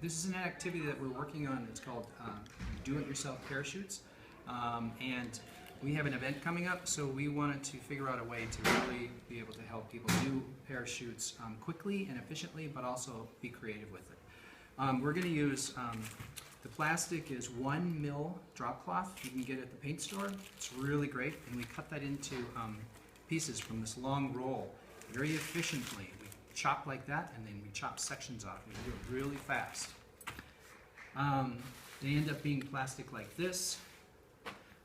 this is an activity that we're working on. It's called Do-It-Yourself Parachutes, and we have an event coming up, so we wanted to figure out a way to really be able to help people do parachutes quickly and efficiently, but also be creative with it. We're going to use, the plastic is 1 mil drop cloth you can get at the paint store. It's really great, and we cut that into pieces from this long roll very efficiently. We chop like that, and then we chop sections off. We do it really fast. They end up being plastic like this.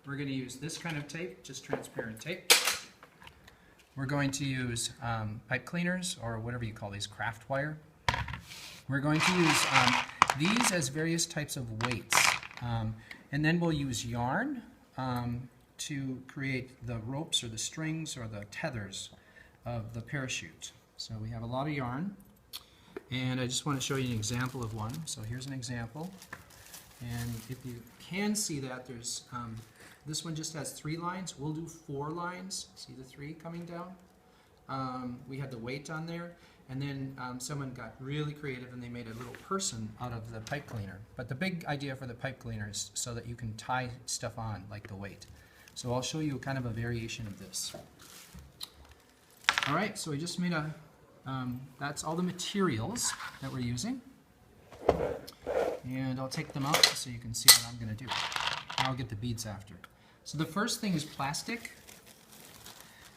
We're going to use this kind of tape, just transparent tape. We're going to use pipe cleaners, or whatever you call these, craft wire. We're going to use these as various types of weights. And then we'll use yarn to create the ropes or the strings or the tethers of the parachute. So we have a lot of yarn, and I just want to show you an example of one. So here's an example, and if you can see that, there's this one just has 3 lines. We'll do 4 lines. See the 3 coming down? We had the weight on there, and then someone got really creative and they made a little person out of the pipe cleaner. But the big idea for the pipe cleaner is so that you can tie stuff on, like the weight. So I'll show you kind of a variation of this. All right, so we just made a, that's all the materials that we're using. And I'll take them out so you can see what I'm going to do. I'll get the beads after. So the first thing is plastic.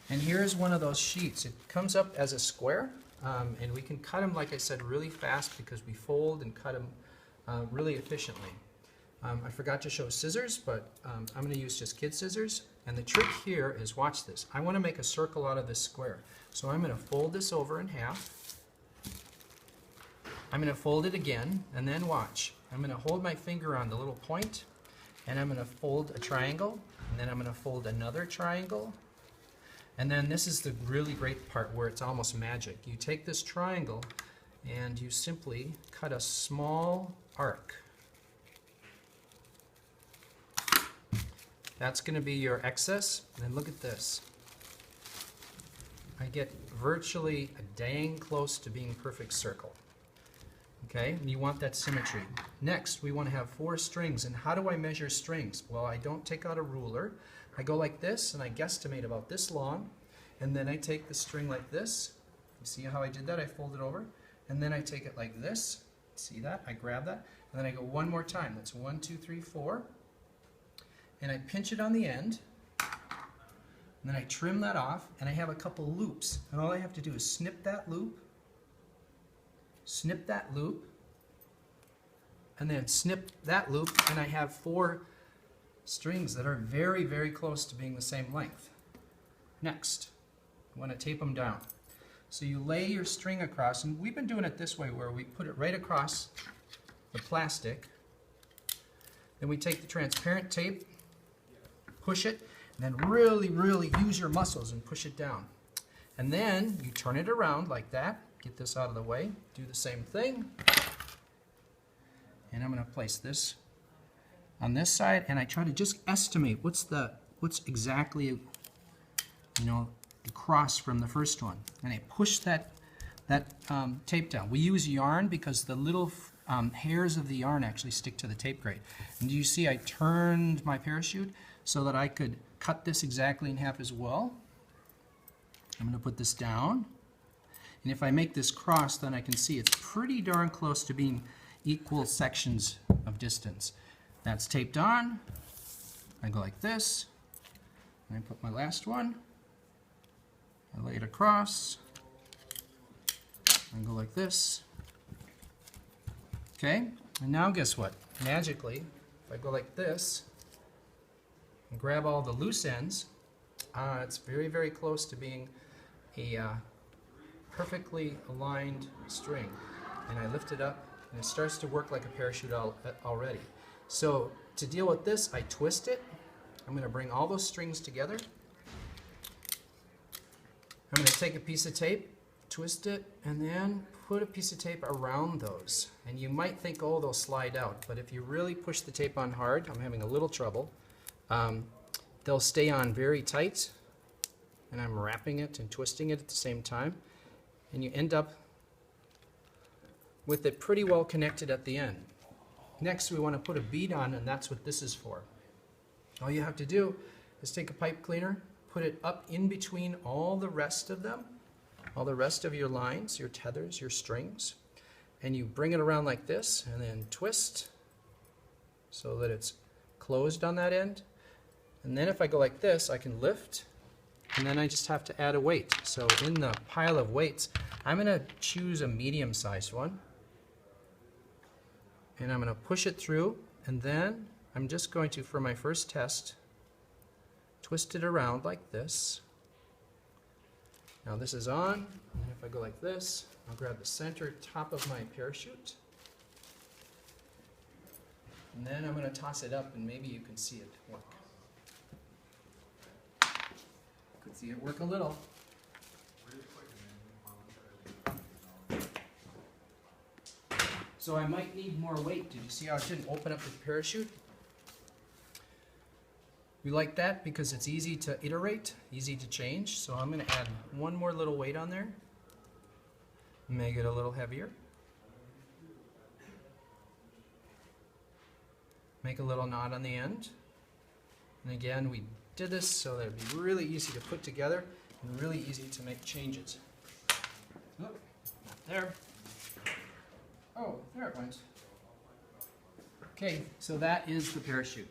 And here's one of those sheets. It comes up as a square, and we can cut them, like I said, really fast because we fold and cut them really efficiently. I forgot to show scissors, but I'm going to use just kid scissors. And the trick here is, watch this. I want to make a circle out of this square. So I'm going to fold this over in half. I'm going to fold it again, and then watch. I'm going to hold my finger on the little point, and I'm going to fold a triangle, and then I'm going to fold another triangle. And then this is the really great part where it's almost magic. You take this triangle and you simply cut a small arc. That's going to be your excess. And then look at this. I get virtually a dang close to being perfect circle. Okay, and you want that symmetry. Next, we want to have 4 strings. And how do I measure strings? Well, I don't take out a ruler. I go like this, and I guesstimate about this long. And then I take the string like this. You see how I did that? I fold it over. And then I take it like this. See that? I grab that. And then I go one more time. That's 1, 2, 3, 4. And I pinch it on the end. And then I trim that off. And I have a couple loops. And all I have to do is snip that loop, and then snip that loop, and I have 4 strings that are very, very close to being the same length. Next, I want to tape them down. So you lay your string across, and we've been doing it this way where we put it right across the plastic. Then we take the transparent tape, push it, and then really, really use your muscles and push it down. And then you turn it around like that. Get this out of the way. Do the same thing. And I'm going to place this on this side, and I try to just estimate what's exactly, across from the first one. And I push that tape down. We use yarn because the little hairs of the yarn actually stick to the tape grate. And do you see I turned my parachute so that I could cut this exactly in half as well? I'm going to put this down. And if I make this cross, then I can see it's pretty darn close to being equal sections of distance. That's taped on. I go like this. And I put my last one. I lay it across. And go like this. Okay, and now guess what? Magically, if I go like this and grab all the loose ends, it's very, very close to being a perfectly aligned string. And I lift it up, and it starts to work like a parachute already. So to deal with this, I twist it. I'm going to bring all those strings together. I'm going to take a piece of tape, twist it, and then put a piece of tape around those. And you might think, oh, they'll slide out. But if you really push the tape on hard, I'm having a little trouble, they'll stay on very tight. And I'm wrapping it and twisting it at the same time. And you end up with it pretty well connected at the end. Next, we want to put a bead on, and that's what this is for. All you have to do is take a pipe cleaner, put it up in between all the rest of them, all the rest of your lines, your tethers, your strings, and you bring it around like this, and then twist so that it's closed on that end. And then if I go like this, I can lift, and then I just have to add a weight. So in the pile of weights, I'm going to choose a medium-sized one, and I'm going to push it through, and then I'm just going to, for my first test, twist it around like this. Now this is on, and if I go like this, I'll grab the center top of my parachute, and then I'm going to toss it up, and maybe you can see it work. Could see it work a little. So I might need more weight. Did you see how it didn't open up the parachute? We like that because it's easy to iterate, easy to change. So I'm going to add one more little weight on there. Make it a little heavier. Make a little knot on the end. And again, we did this so that it'd be really easy to put together and really easy to make changes. Oh, not there. Oh, there it went. Okay, so that is the parachute.